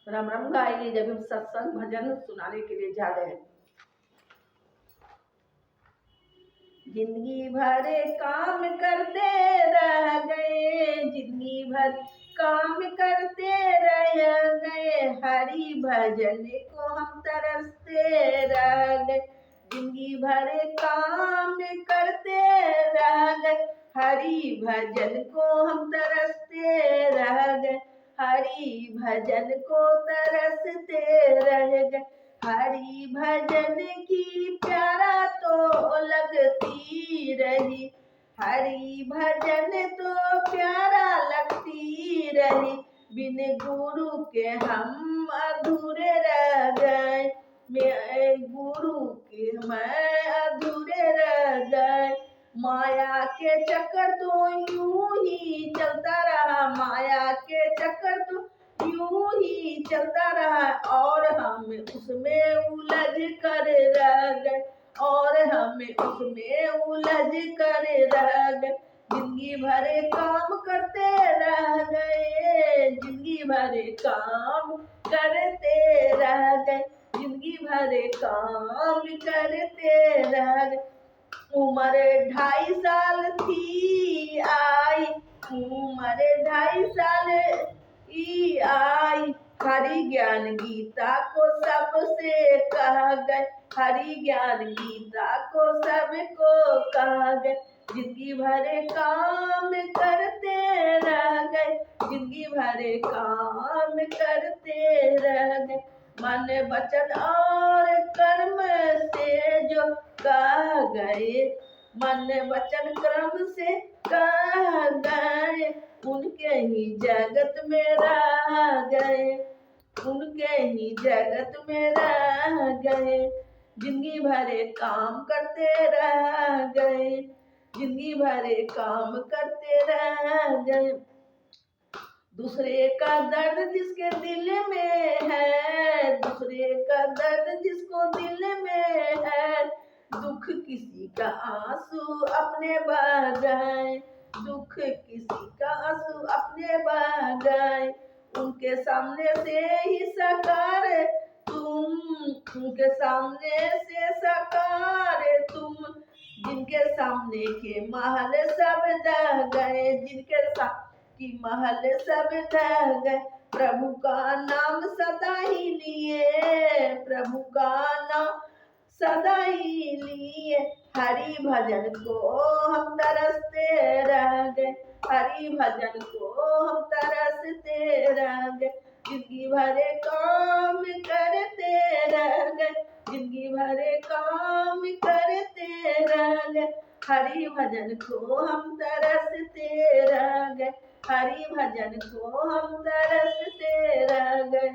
राम राम गाएंगे जब हम सत्संग भजन सुनाने के लिए जा रहे हैं। जिंदगी भर काम करते रह गए, जिंदगी भर काम करते रह गए, हरि भजन को हम तरसते रह गए। जिंदगी भर काम करते रह गए, हरि भजन को हम तरसते रह गए, हरि भजन को तरसते रह गए। हरि भजन की प्यारा तो लगती रही, हरि भजन तो प्यारा लगती रही, बिन गुरु के हम अधूरे रह गए, गुरु के मैं अधूरे रह गए। माया के चक्कर तो यूं ही चलता रहा, माया के चक्कर तो यूं ही चलता रहा, और हम उसमें उलझ कर रह गए, और हम उसमें उलझ कर रह गए। जिंदगी भर काम करते रह गए, जिंदगी भर काम करते रह गए, जिंदगी भर काम करते रह गए। उम्र 2.5 साल थी आई, उम्र 2.5 साल ही आई, हरि ज्ञान गीता को सबसे कह गए, हरि ज्ञान गीता को सबको कह गए। जिंदगी भर काम करते रह गए, जिंदगी भर काम करते रह गए। मन वचन और कर्म से जो कह गए, मन वचन कर्म से कह गए, उनके ही जगत में रह गए, उनके ही जगत में रह गए। जिंदगी भर काम करते रह गए, जिंदगी भर काम करते रह गए। दूसरे का दर्द जिसके दिल में है, दूसरे का दर्द जिसको दिल में है, दुख किसी का आंसू अपने बह गए, दुख किसी का आंसू अपने बह गए। उनके सामने से ही साकार तुम, उनके सामने से साकार तुम, जिनके सामने के महल सब ढह गए, जिनके की महल सब ढह गए। प्रभु का नाम सदा ही लिए, प्रभु का नाम सदा ही लिए, हरि भजन को हम तरसते रह गए, हरि भजन को हम तरसते रह गए। जिंदगी भर काम करते रह गए, जिंदगी भर काम करते रह गए, हरि भजन को हम तरसते रह गए, हरि भजन को हम तरसते रह गए।